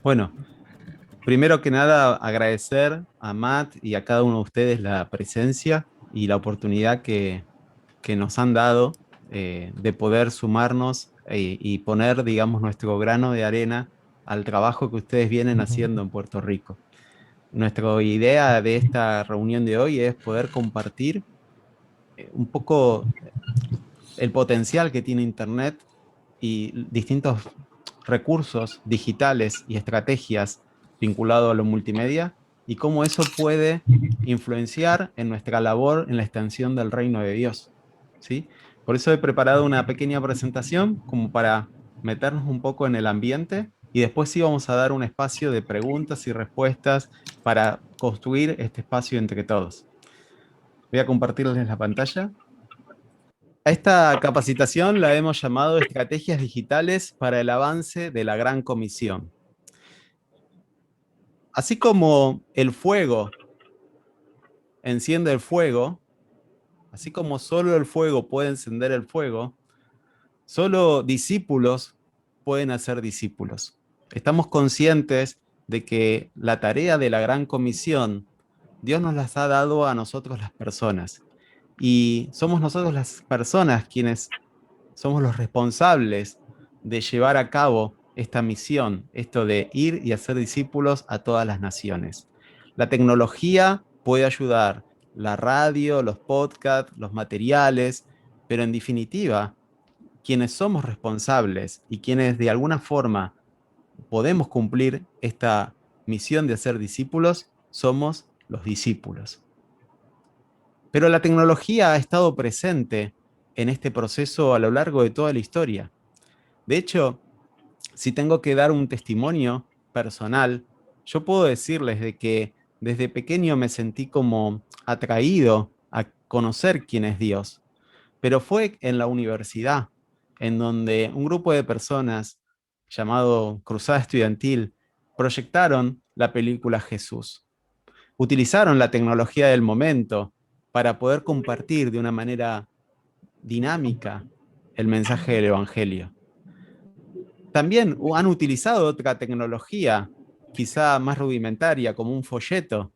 Bueno, primero que nada agradecer a Matt y a cada uno de ustedes la presencia y la oportunidad que nos han dado de poder sumarnos y poner, digamos, nuestro grano de arena al trabajo que ustedes vienen Ujú. haciendo en Puerto Rico. Nuestra idea de esta reunión de hoy es poder compartir un poco el potencial que tiene Internet y distintos recursos digitales y estrategias vinculados a lo multimedia y cómo eso puede influenciar en nuestra labor en la extensión del reino de Dios. ¿Sí? Por eso he preparado una pequeña presentación como para meternos un poco en el ambiente y después sí vamos a dar un espacio de preguntas y respuestas para construir este espacio entre todos. Voy a compartirles la pantalla. A esta capacitación la hemos llamado Estrategias Digitales para el Avance de la Gran Comisión. Así como el fuego enciende el fuego, así como solo el fuego puede encender el fuego, solo discípulos pueden hacer discípulos. Estamos conscientes de que la tarea de la Gran Comisión, Dios nos las ha dado a nosotros las personas. Y somos nosotros las personas quienes somos los responsables de llevar a cabo esta misión, esto de ir y hacer discípulos a todas las naciones. La tecnología puede ayudar, la radio, los podcasts, los materiales, pero en definitiva, quienes somos responsables y quienes de alguna forma podemos cumplir esta misión de hacer discípulos, somos los discípulos. Pero la tecnología ha estado presente en este proceso a lo largo de toda la historia. De hecho, si tengo que dar un testimonio personal, yo puedo decirles de que desde pequeño me sentí como atraído a conocer quién es Dios, pero fue en la universidad, en donde un grupo de personas llamado Cruzada Estudiantil proyectaron la película Jesús. Utilizaron la tecnología del momento para poder compartir de una manera dinámica el mensaje del Evangelio. También han utilizado otra tecnología, quizá más rudimentaria, como un folleto,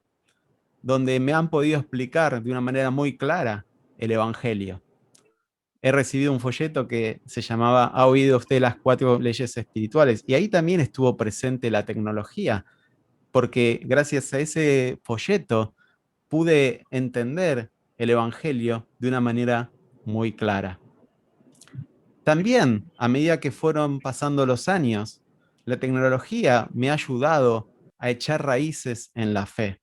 donde me han podido explicar de una manera muy clara el Evangelio. He recibido un folleto que se llamaba ¿Ha oído usted las 4 leyes espirituales? Y ahí también estuvo presente la tecnología, porque gracias a ese folleto pude entender el Evangelio de una manera muy clara. También, a medida que fueron pasando los años, la tecnología me ha ayudado a echar raíces en la fe.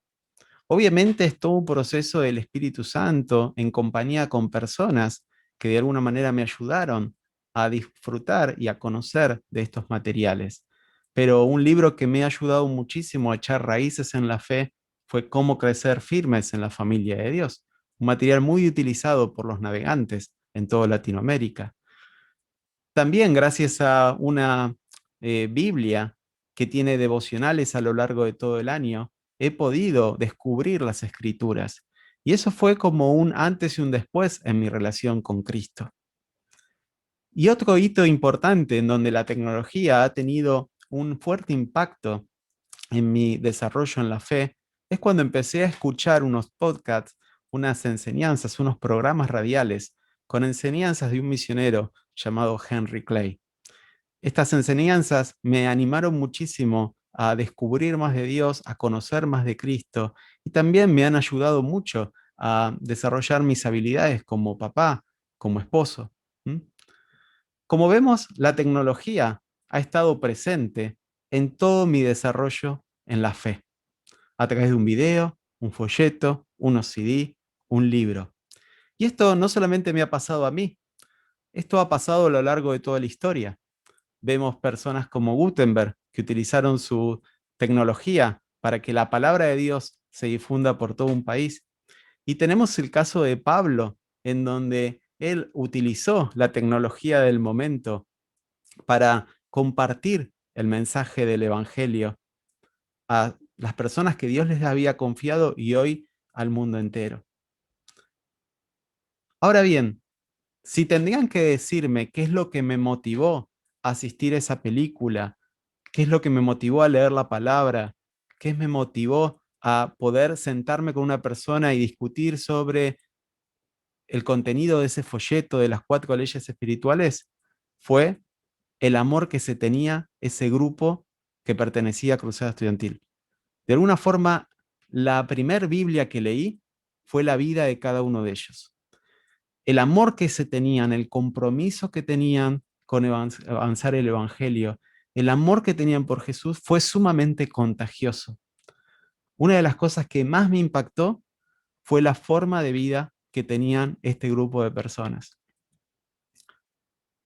Obviamente es todo un proceso del Espíritu Santo en compañía con personas que de alguna manera me ayudaron a disfrutar y a conocer de estos materiales. Pero un libro que me ha ayudado muchísimo a echar raíces en la fe fue Cómo crecer firmes en la familia de Dios, un material muy utilizado por los navegantes en toda Latinoamérica. También gracias a una Biblia que tiene devocionales a lo largo de todo el año, he podido descubrir las escrituras. Y eso fue como un antes y un después en mi relación con Cristo. Y otro hito importante en donde la tecnología ha tenido un fuerte impacto en mi desarrollo en la fe es cuando empecé a escuchar unos podcasts, unas enseñanzas, unos programas radiales con enseñanzas de un misionero llamado Henry Clay. Estas enseñanzas me animaron muchísimo a descubrir más de Dios, a conocer más de Cristo y también me han ayudado mucho a desarrollar mis habilidades como papá, como esposo. ¿Mm? Como vemos, la tecnología ha estado presente en todo mi desarrollo en la fe, a través de un video, un folleto, unos CD, un libro. Y esto no solamente me ha pasado a mí, esto ha pasado a lo largo de toda la historia. Vemos personas como Gutenberg que utilizaron su tecnología para que la palabra de Dios se difunda por todo un país. Y tenemos el caso de Pablo, en donde él utilizó la tecnología del momento para compartir el mensaje del Evangelio a las personas que Dios les había confiado y hoy al mundo entero. Ahora bien, Si tendrían que decirme qué es lo que me motivó a asistir a esa película, qué es lo que me motivó a leer la palabra, qué me motivó a poder sentarme con una persona y discutir sobre el contenido de ese folleto de las 4 leyes espirituales, fue el amor que se tenía ese grupo que pertenecía a Cruzada Estudiantil. De alguna forma, la primer Biblia que leí fue la vida de cada uno de ellos. El amor que se tenían, el compromiso que tenían con avanzar el Evangelio, el amor que tenían por Jesús fue sumamente contagioso. Una de las cosas que más me impactó fue la forma de vida que tenían este grupo de personas.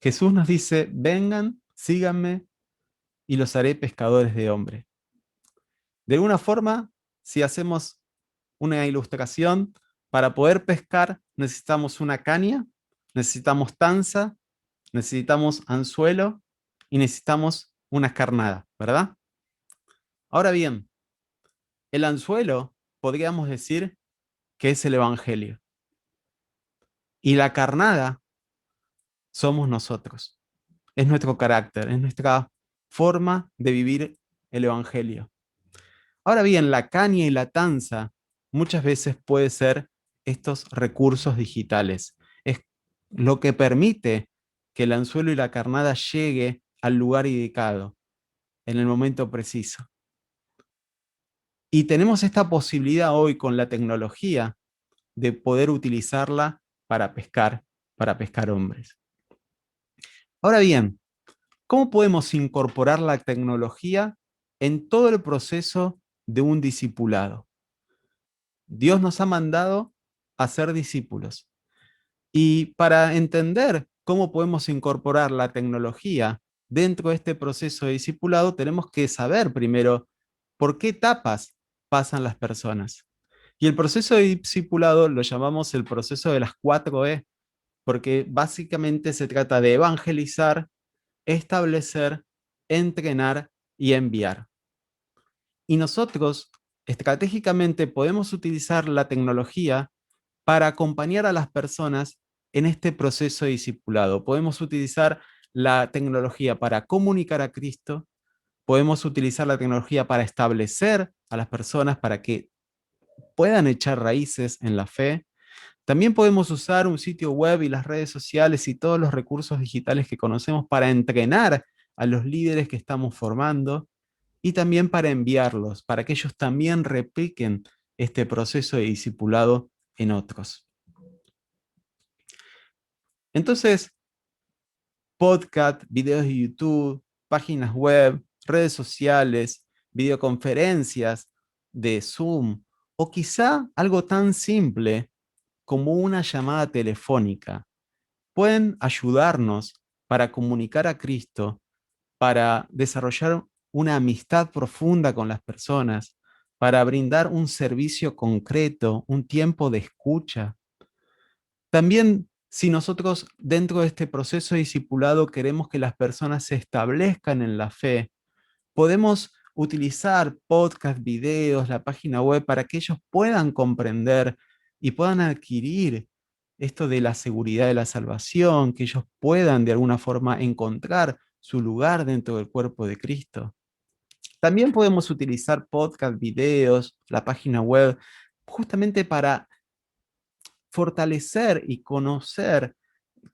Jesús nos dice, vengan, síganme y los haré pescadores de hombres. De alguna forma, si hacemos una ilustración, para poder pescar necesitamos una caña, necesitamos tanza, necesitamos anzuelo y necesitamos una carnada, ¿verdad? Ahora bien, el anzuelo podríamos decir que es el Evangelio y la carnada somos nosotros, es nuestro carácter, es nuestra forma de vivir el Evangelio. Ahora bien, la caña y la tanza muchas veces puede ser estos recursos digitales. Es lo que permite que el anzuelo y la carnada llegue al lugar indicado, en el momento preciso. Y tenemos esta posibilidad hoy con la tecnología de poder utilizarla para pescar hombres. Ahora bien, ¿cómo podemos incorporar la tecnología en todo el proceso de un discipulado? Dios nos ha mandado a ser discípulos. Y para entender cómo podemos incorporar la tecnología dentro de este proceso de discipulado, tenemos que saber primero por qué etapas pasan las personas. Y el proceso de discipulado lo llamamos el proceso de las 4E, porque básicamente se trata de evangelizar, establecer, entrenar y enviar. Y nosotros estratégicamente podemos utilizar la tecnología para acompañar a las personas en este proceso de discipulado. Podemos utilizar la tecnología para comunicar a Cristo, podemos utilizar la tecnología para establecer a las personas para que puedan echar raíces en la fe. También podemos usar un sitio web y las redes sociales y todos los recursos digitales que conocemos para entrenar a los líderes que estamos formando y también para enviarlos, para que ellos también repliquen este proceso de discipulado en otros. Entonces, podcast, videos de YouTube, páginas web, redes sociales, videoconferencias de Zoom o quizá algo tan simple como una llamada telefónica pueden ayudarnos para comunicar a Cristo, para desarrollar una amistad profunda con las personas, para brindar un servicio concreto, un tiempo de escucha. También, si nosotros dentro de este proceso de discipulado queremos que las personas se establezcan en la fe, podemos utilizar podcast, videos, la página web para que ellos puedan comprender y puedan adquirir esto de la seguridad de la salvación, que ellos puedan de alguna forma encontrar su lugar dentro del cuerpo de Cristo. También podemos utilizar podcast, videos, la página web, justamente para fortalecer y conocer,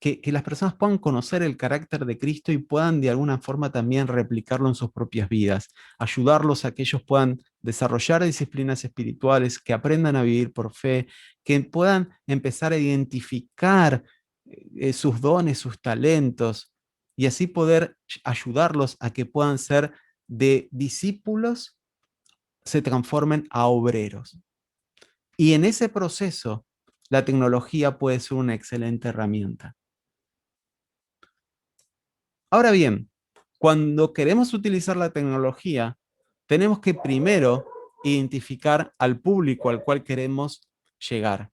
que las personas puedan conocer el carácter de Cristo y puedan de alguna forma también replicarlo en sus propias vidas, ayudarlos a que ellos puedan desarrollar disciplinas espirituales, que aprendan a vivir por fe, que puedan empezar a identificar sus dones, sus talentos, y así poder ayudarlos a que puedan ser de discípulos, se transformen a obreros. Y en ese proceso, la tecnología puede ser una excelente herramienta. Ahora bien, cuando queremos utilizar la tecnología, tenemos que primero identificar al público al cual queremos llegar,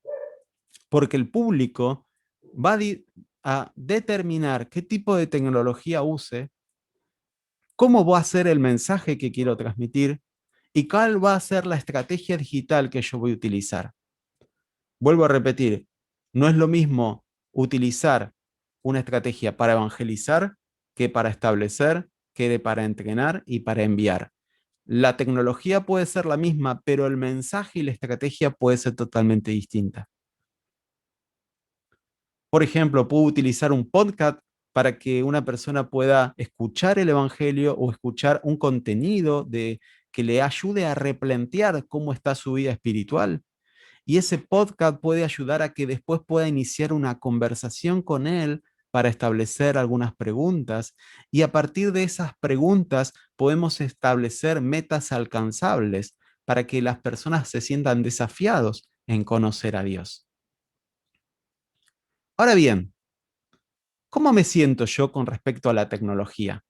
porque el público va a determinar qué tipo de tecnología use, cómo va a ser el mensaje que quiero transmitir y cuál va a ser la estrategia digital que yo voy a utilizar. Vuelvo a repetir, no es lo mismo utilizar una estrategia para evangelizar que para establecer, que para entrenar y para enviar. La tecnología puede ser la misma, pero el mensaje y la estrategia puede ser totalmente distinta. Por ejemplo, puedo utilizar un podcast para que una persona pueda escuchar el evangelio o escuchar un contenido que le ayude a replantear cómo está su vida espiritual. Y ese podcast puede ayudar a que después pueda iniciar una conversación con él para establecer algunas preguntas. Y a partir de esas preguntas podemos establecer metas alcanzables para que las personas se sientan desafiados en conocer a Dios. Ahora bien, ¿cómo me siento yo con respecto a la tecnología?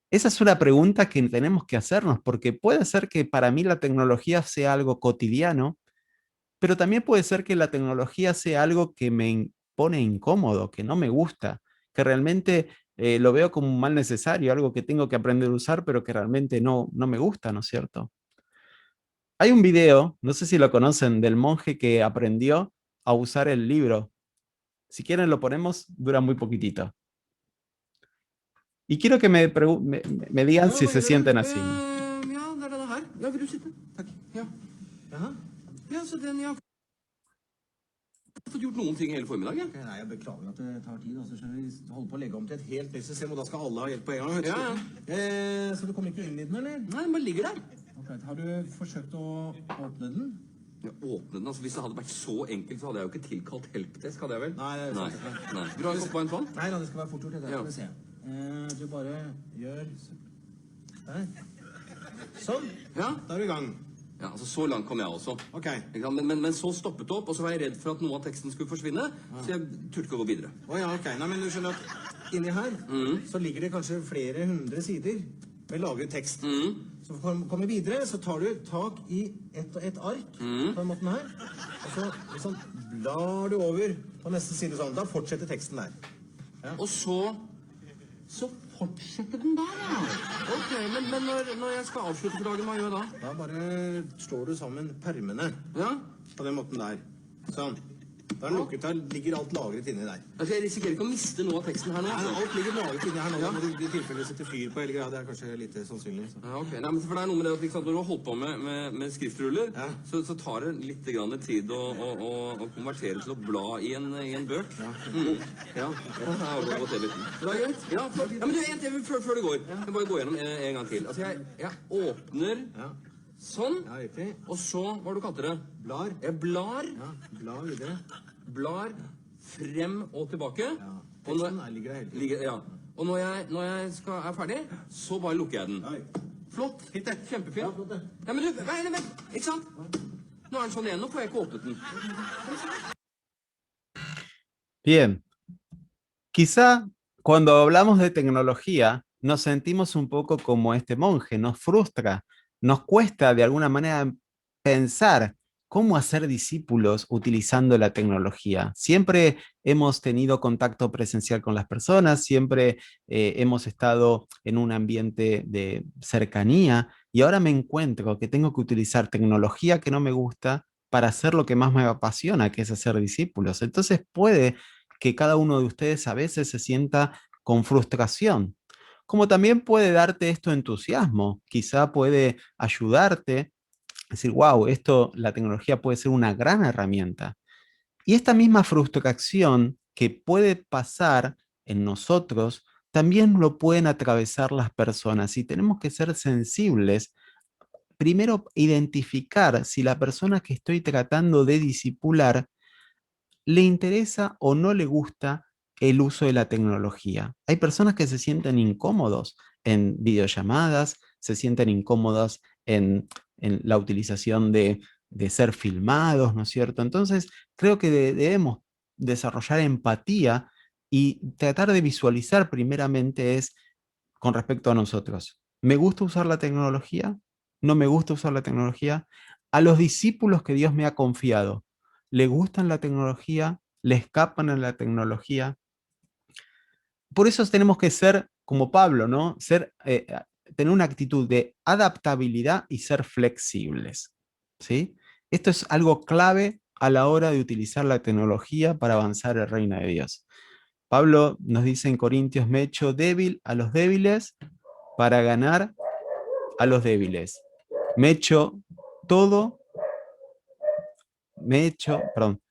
Esa es una pregunta que tenemos que hacernos, porque puede ser que para mí la tecnología sea algo cotidiano, pero también puede ser que la tecnología sea algo que me pone incómodo, que no me gusta, que realmente lo veo como un mal necesario, algo que tengo que aprender a usar, pero que realmente no me gusta, ¿no es cierto? Hay un video, no sé si lo conocen, del monje que aprendió a usar el libro. Si quieren lo ponemos, dura muy poquitito. Y quiero que me digan Ja, si hva se gjelder det? sienten así. Ja, det er denne her. Ja, vil du sitte? Takk. Ja. Jaha. Ja, så den, jeg har ikke fått gjort noen ting hele formiddagen. Ok, nei, jeg beklager at det tar tid. Altså, skjønner du, vi holder på å legge om til et helt nytt system, og da skal alle ha hjelp på en gang. Vet du. Ja, Så du kommer ikke inn i den, eller? Nei, den bare ligger der. Ok, har du forsøkt å åpne den? Ja, åpne den, altså hvis det hadde vært så enkelt, så hadde jeg jo ikke tilkalt helpdesk, hadde jeg vel? Nei, det er Nei. sant. Nei. Vil du ha en kopp varmt vann? Nei, da, det skal være fort gjort. Det Ja. skal vi se. Du bare gjør der. Sånn. Ja. Da er du i gang. Ja, altså så langt kom jeg også. Ok. Ikke sant? Men så stoppet det opp, og så var jeg redd for at noe av teksten skulle forsvinne, så jeg turte ikke å gå videre. Åja, ok. Nei, men du skjønner at inni her, så ligger det kanskje flere hundre sider med lagret tekst. Så for å komme videre, så tar du tak i et ark på den måten her, og så liksom blar du over på neste side sånn. Da fortsetter teksten der. Og så fortsetter den der, ja. Ok, men når jeg skal avslutte for dagen, hva gjør jeg da? Da bare slår du sammen permene Ja? på den måten der. Sånn. Da er den lukket, der ligger alt lagret inni der. Altså, jeg risikerer ikke å miste noe av teksten her nå. Nei, alt ligger lagret inni her nå. Ja. Da må du i tilfelle sette fyr på hele greia. Det er kanskje lite sannsynlig. Så. Ja, ok. Nei, men for det er noe med det at ikke sant, når du har holdt på med skriftruller, Ja. så tar det litt grann tid å konvertere til å bla i en bøk. Ja. Ja, det er godt det litt. Det er greit. Ja, men du, før du går, jeg bare gå gjennom en gang til. Altså, jeg åpner Ja. sånn, Ja, riktig. og så, hva har du kalt det? Blar. Jeg blar, Ja, bla videre. blar frem og tilbake. Ja. Og når, Teksten ligger der hele tiden. ja. Og når jeg er ferdig, så bare lukker jeg den. Oi. Flott. Fint det. Kjempefint. Ja, flott det. Ja, men du, vent, ikke sant? Nå er den sånn igjen, nå får jeg ikke åpnet den. Bien, quizá cuando hablamos de tecnología nos sentimos un poco como este monje, nos frustra, nos cuesta de alguna manera pensar cómo hacer discípulos utilizando la tecnología. Siempre hemos tenido contacto presencial con las personas, siempre hemos estado en un ambiente de cercanía y ahora me encuentro que tengo que utilizar tecnología que no me gusta para hacer lo que más me apasiona, que es hacer discípulos. Entonces puede que cada uno de ustedes a veces se sienta con frustración, como también puede darte esto entusiasmo, quizá puede ayudarte a decir, wow, la tecnología puede ser una gran herramienta. Y esta misma frustración que puede pasar en nosotros, también lo pueden atravesar las personas y tenemos que ser sensibles. Primero, identificar si la persona que estoy tratando de discipular le interesa o no le gusta el uso de la tecnología. Hay personas que se sienten incómodos en videollamadas, se sienten incómodos en la utilización de ser filmados, ¿no es cierto? Entonces, creo que debemos desarrollar empatía y tratar de visualizar primeramente es con respecto a nosotros. ¿Me gusta usar la tecnología? ¿No me gusta usar la tecnología? A los discípulos que Dios me ha confiado, ¿le gustan la tecnología? ¿Le escapan a la tecnología? Por eso tenemos que ser como Pablo, ¿no? Tener una actitud de adaptabilidad y ser flexibles, ¿sí? Esto es algo clave a la hora de utilizar la tecnología para avanzar el reino de Dios. Pablo nos dice en Corintios, me he hecho débil a los débiles para ganar a los débiles. Me he hecho todo, perdón,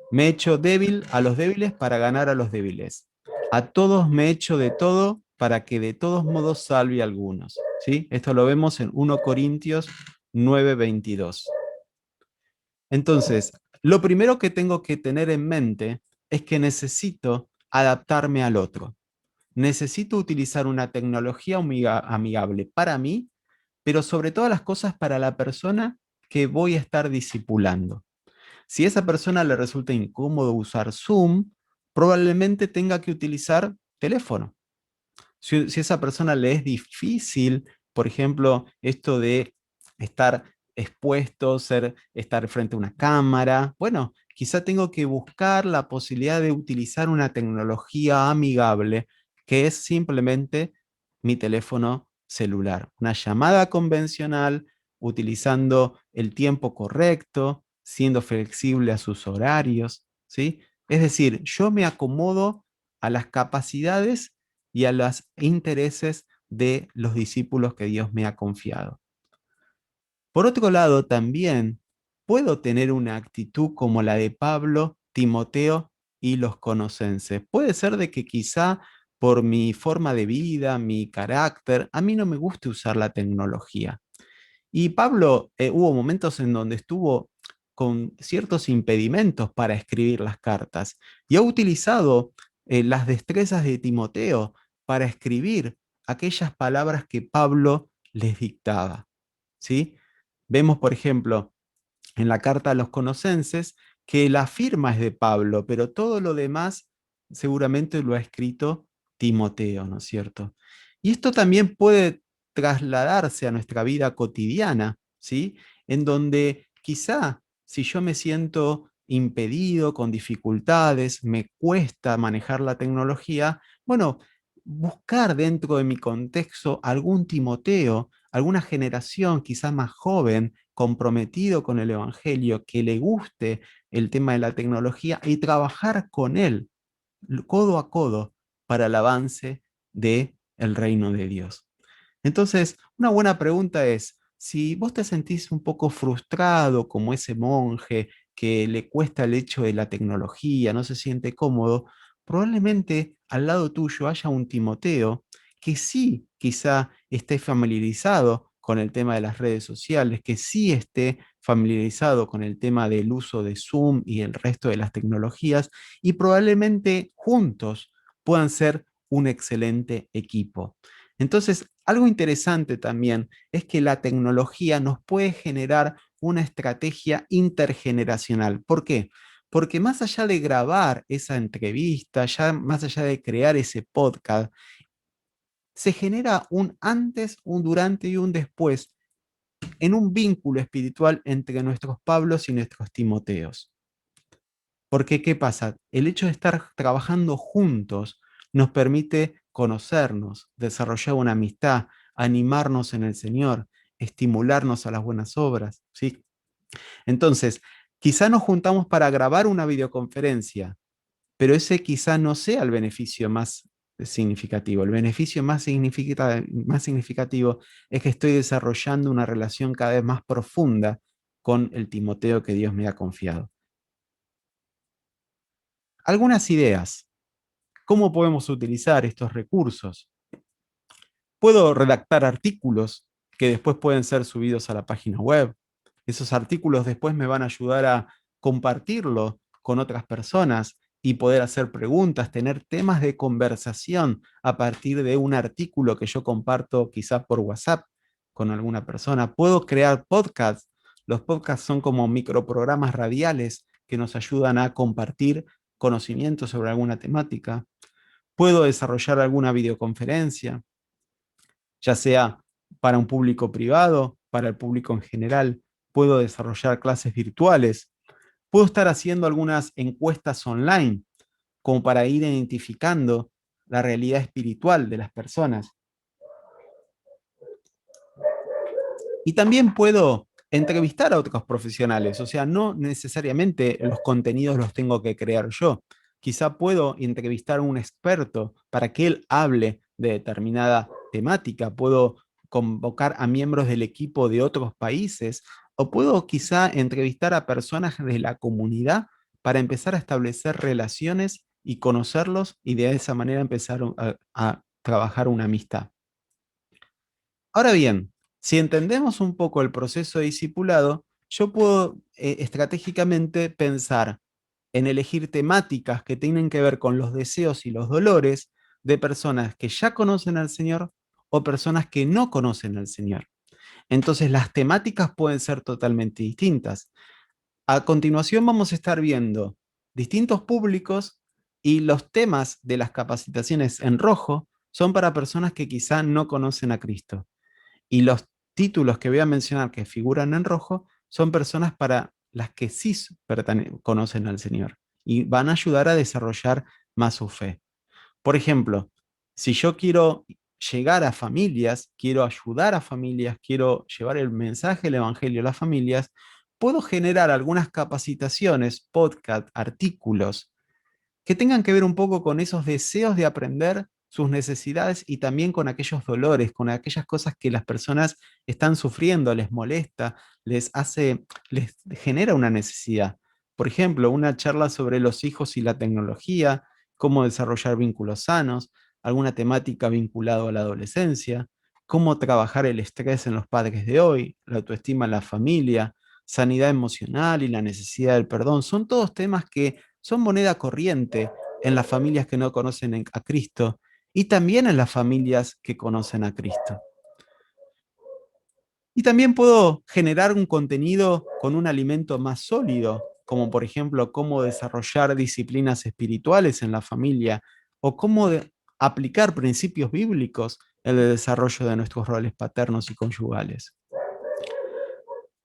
me he hecho débil a los débiles para ganar a los débiles. A todos me he hecho de todo para que de todos modos salve a algunos. ¿Sí? Esto lo vemos en 1 Corintios 9:22. Entonces, lo primero que tengo que tener en mente es que necesito adaptarme al otro. Necesito utilizar una tecnología amigable para mí, pero sobre todas las cosas para la persona que voy a estar discipulando. Si a esa persona le resulta incómodo usar Zoom, probablemente tenga que utilizar teléfono. Si a esa persona le es difícil, por ejemplo, esto de estar expuesto, estar frente a una cámara, bueno, quizá tengo que buscar la posibilidad de utilizar una tecnología amigable que es simplemente mi teléfono celular. Una llamada convencional, utilizando el tiempo correcto, siendo flexible a sus horarios, ¿sí? Es decir, yo me acomodo a las capacidades y a los intereses de los discípulos que Dios me ha confiado. Por otro lado, también puedo tener una actitud como la de Pablo, Timoteo y los colosenses. Puede ser de que quizá por mi forma de vida, mi carácter, a mí no me guste usar la tecnología. Y Pablo hubo momentos en donde estuvo con ciertos impedimentos para escribir las cartas y ha utilizado las destrezas de Timoteo para escribir aquellas palabras que Pablo les dictaba. ¿Sí? Vemos, por ejemplo, en la carta a los colosenses que la firma es de Pablo, pero todo lo demás seguramente lo ha escrito Timoteo, ¿no es cierto? Y esto también puede trasladarse a nuestra vida cotidiana, ¿sí? En donde quizá si yo me siento impedido, con dificultades, me cuesta manejar la tecnología, bueno, buscar dentro de mi contexto algún Timoteo, alguna generación quizá más joven, comprometido con el Evangelio, que le guste el tema de la tecnología y trabajar con él codo a codo para el avance del reino de Dios. Entonces, una buena pregunta es, si vos te sentís un poco frustrado como ese monje que le cuesta el hecho de la tecnología, no se siente cómodo, probablemente al lado tuyo haya un Timoteo que sí quizá esté familiarizado con el tema de las redes sociales, que sí esté familiarizado con el tema del uso de Zoom y el resto de las tecnologías, y probablemente juntos puedan ser un excelente equipo. Entonces, algo interesante también es que la tecnología nos puede generar una estrategia intergeneracional. ¿Por qué? Porque más allá de grabar esa entrevista, ya más allá de crear ese podcast, se genera un antes, un durante y un después en un vínculo espiritual entre nuestros Pablos y nuestros Timoteos. Porque, ¿qué pasa? El hecho de estar trabajando juntos nos permite conocernos, desarrollar una amistad, animarnos en el Señor, estimularnos a las buenas obras, ¿sí? Entonces, quizá nos juntamos para grabar una videoconferencia, pero ese quizá no sea el beneficio más significativo. El beneficio más significativo es que estoy desarrollando una relación cada vez más profunda con el Timoteo que Dios me ha confiado. Algunas ideas. ¿Cómo podemos utilizar estos recursos? Puedo redactar artículos que después pueden ser subidos a la página web. Esos artículos después me van a ayudar a compartirlo con otras personas y poder hacer preguntas, tener temas de conversación a partir de un artículo que yo comparto quizás por WhatsApp con alguna persona. Puedo crear podcasts. Los podcasts son como microprogramas radiales que nos ayudan a compartir conocimientos sobre alguna temática. Puedo desarrollar alguna videoconferencia, ya sea para un público privado, para el público en general. Puedo desarrollar clases virtuales. Puedo estar haciendo algunas encuestas online, como para ir identificando la realidad espiritual de las personas. Y también puedo entrevistar a otros profesionales, o sea, no necesariamente los contenidos los tengo que crear yo. Quizá puedo entrevistar a un experto para que él hable de determinada temática. Puedo convocar a miembros del equipo de otros países o puedo quizá entrevistar a personas de la comunidad para empezar a establecer relaciones y conocerlos y de esa manera empezar a trabajar una amistad. Ahora bien, si entendemos un poco el proceso de discipulado, yo puedo estratégicamente pensar en elegir temáticas que tienen que ver con los deseos y los dolores de personas que ya conocen al Señor o personas que no conocen al Señor. Entonces las temáticas pueden ser totalmente distintas. A continuación vamos a estar viendo distintos públicos y los temas de las capacitaciones en rojo son para personas que quizá no conocen a Cristo. Y los títulos que voy a mencionar que figuran en rojo son personas para las que sí conocen al Señor y van a ayudar a desarrollar más su fe. Por ejemplo, si yo quiero llegar a familias, quiero ayudar a familias, quiero llevar el mensaje del Evangelio a las familias, puedo generar algunas capacitaciones, podcast, artículos, que tengan que ver un poco con esos deseos de aprender, sus necesidades y también con aquellos dolores, con aquellas cosas que las personas están sufriendo, les molesta, les genera una necesidad. Por ejemplo, una charla sobre los hijos y la tecnología, cómo desarrollar vínculos sanos, alguna temática vinculada a la adolescencia, cómo trabajar el estrés en los padres de hoy, la autoestima en la familia, sanidad emocional y la necesidad del perdón. Son todos temas que son moneda corriente en las familias que no conocen a Cristo y también en las familias que conocen a Cristo. Y también puedo generar un contenido con un alimento más sólido, como por ejemplo cómo desarrollar disciplinas espirituales en la familia o cómo aplicar principios bíblicos en el desarrollo de nuestros roles paternos y conyugales.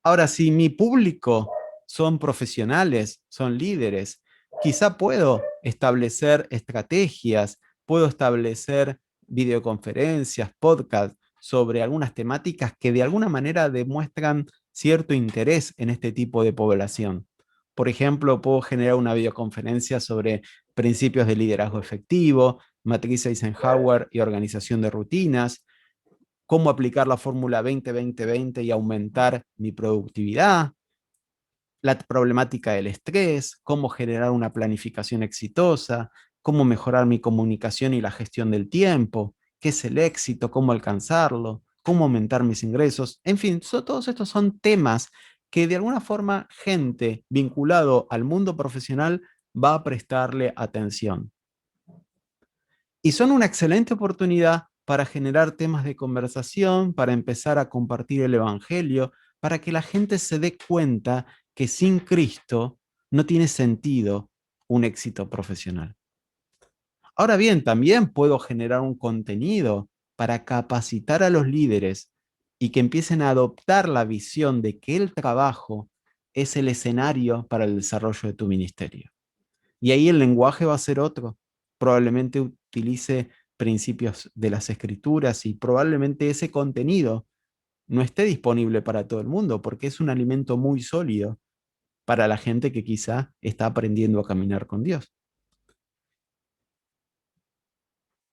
Ahora, si mi público son profesionales, son líderes, quizá puedo establecer estrategias, puedo establecer videoconferencias, podcasts sobre algunas temáticas que de alguna manera demuestran cierto interés en este tipo de población. Por ejemplo, puedo generar una videoconferencia sobre principios de liderazgo efectivo, matriz Eisenhower y organización de rutinas, cómo aplicar la fórmula 20-20-20 y aumentar mi productividad, la problemática del estrés, cómo generar una planificación exitosa, cómo mejorar mi comunicación y la gestión del tiempo, qué es el éxito, cómo alcanzarlo, cómo aumentar mis ingresos. En fin, todos estos son temas que de alguna forma gente vinculado al mundo profesional va a prestarle atención. Y son una excelente oportunidad para generar temas de conversación, para empezar a compartir el Evangelio, para que la gente se dé cuenta que sin Cristo no tiene sentido un éxito profesional. Ahora bien, también puedo generar un contenido para capacitar a los líderes y que empiecen a adoptar la visión de que el trabajo es el escenario para el desarrollo de tu ministerio. Y ahí el lenguaje va a ser otro. Probablemente utilice principios de las escrituras y probablemente ese contenido no esté disponible para todo el mundo porque es un alimento muy sólido para la gente que quizá está aprendiendo a caminar con Dios.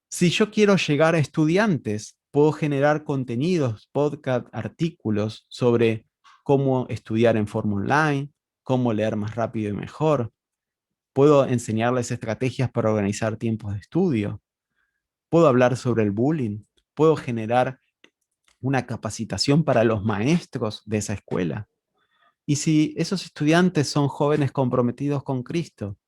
Si yo quiero llegar a estudiantes, puedo generar contenidos, podcast, artículos sobre cómo estudiar en forma online, cómo leer más rápido y mejor. Puedo enseñarles estrategias para organizar tiempos de estudio. Puedo hablar sobre el bullying. Puedo generar una capacitación para los maestros de esa escuela. Y si esos estudiantes son jóvenes comprometidos con Cristo,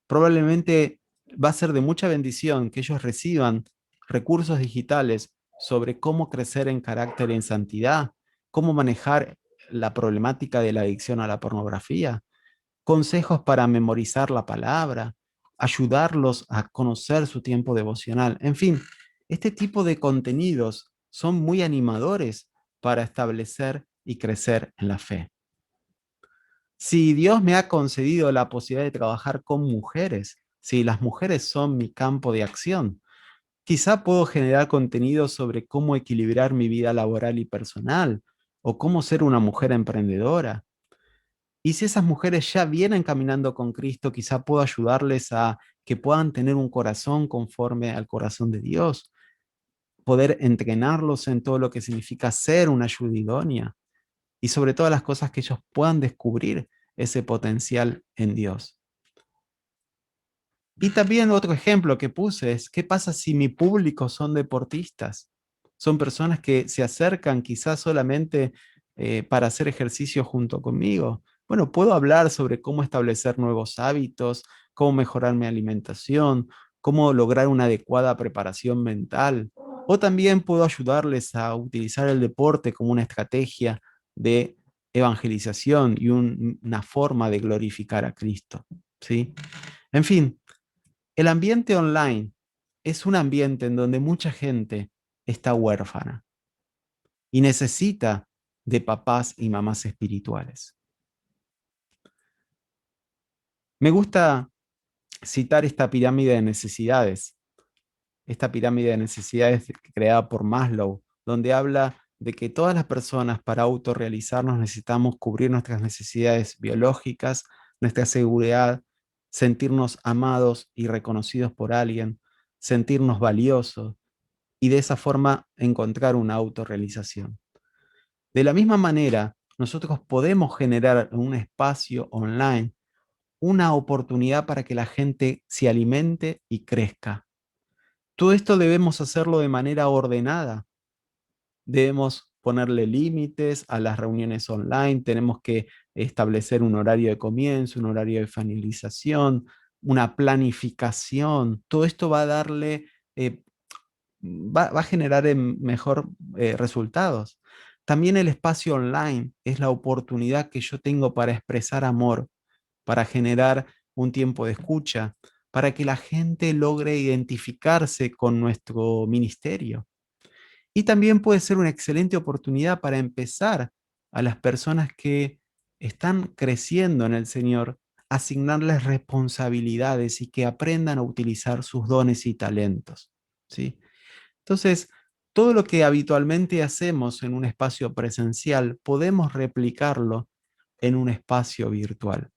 probablemente va a ser de mucha bendición que ellos reciban recursos digitales sobre cómo crecer en carácter y en santidad, cómo manejar la problemática de la adicción a la pornografía, consejos para memorizar la palabra, ayudarlos a conocer su tiempo devocional. En fin, este tipo de contenidos son muy animadores para establecer y crecer en la fe. Si Dios me ha concedido la posibilidad de trabajar con mujeres, si las mujeres son mi campo de acción, quizá puedo generar contenido sobre cómo equilibrar mi vida laboral y personal, o cómo ser una mujer emprendedora. Y si esas mujeres ya vienen caminando con Cristo, quizá puedo ayudarles a que puedan tener un corazón conforme al corazón de Dios, poder entrenarlos en todo lo que significa ser una ayuda idónea y sobre todas las cosas que ellos puedan descubrir ese potencial en Dios. Y también otro ejemplo que puse es, ¿qué pasa si mi público son deportistas? Son personas que se acercan quizás solamente para hacer ejercicio junto conmigo. Bueno, puedo hablar sobre cómo establecer nuevos hábitos, cómo mejorar mi alimentación, cómo lograr una adecuada preparación mental. O también puedo ayudarles a utilizar el deporte como una estrategia de evangelización y una forma de glorificar a Cristo. ¿Sí? En fin, el ambiente online es un ambiente en donde mucha gente está huérfana y necesita de papás y mamás espirituales. Me gusta citar esta pirámide de necesidades creada por Maslow, donde habla de que todas las personas para autorrealizarnos necesitamos cubrir nuestras necesidades biológicas, nuestra seguridad, sentirnos amados y reconocidos por alguien, sentirnos valiosos y de esa forma encontrar una autorrealización. De la misma manera, nosotros podemos generar en un espacio online una oportunidad para que la gente se alimente y crezca. Todo esto debemos hacerlo de manera ordenada. Debemos ponerle límites a las reuniones online, tenemos que establecer un horario de comienzo, un horario de finalización, una planificación. Todo esto va a darle, va a generar mejor resultados. También el espacio online es la oportunidad que yo tengo para expresar amor, para generar un tiempo de escucha, para que la gente logre identificarse con nuestro ministerio. Y también puede ser una excelente oportunidad para empezar a las personas que están creciendo en el Señor, asignarles responsabilidades y que aprendan a utilizar sus dones y talentos. ¿Sí? Entonces, todo lo que habitualmente hacemos en un espacio presencial, podemos replicarlo en un espacio virtual.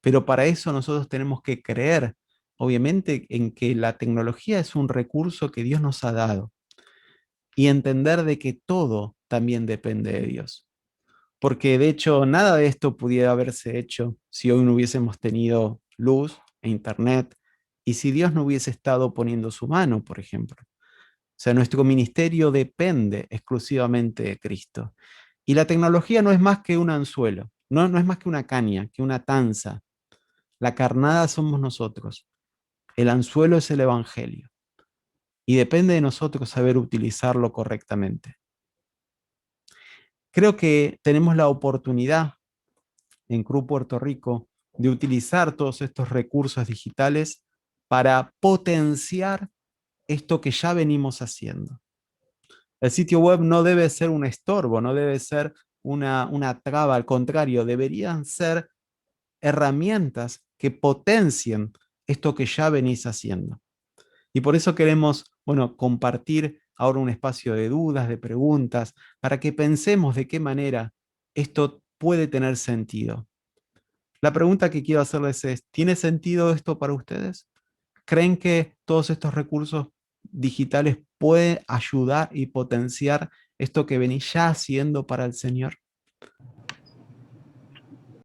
Pero para eso nosotros tenemos que creer, obviamente, en que la tecnología es un recurso que Dios nos ha dado y entender de que todo también depende de Dios. Porque de hecho nada de esto pudiera haberse hecho si hoy no hubiésemos tenido luz e internet y si Dios no hubiese estado poniendo su mano, por ejemplo. O sea, nuestro ministerio depende exclusivamente de Cristo. Y la tecnología no es más que un anzuelo, no es más que una caña, que una tanza. La carnada somos nosotros. El anzuelo es el Evangelio. Y depende de nosotros saber utilizarlo correctamente. Creo que tenemos la oportunidad en CRU Puerto Rico de utilizar todos estos recursos digitales para potenciar esto que ya venimos haciendo. El sitio web no debe ser un estorbo, no debe ser una traba, al contrario, deberían ser herramientas que potencien esto que ya venís haciendo. Y por eso queremos, bueno, compartir ahora un espacio de dudas, de preguntas, para que pensemos de qué manera esto puede tener sentido. La pregunta que quiero hacerles es, ¿tiene sentido esto para ustedes? ¿Creen que todos estos recursos digitales pueden ayudar y potenciar esto que venís ya haciendo para el Señor?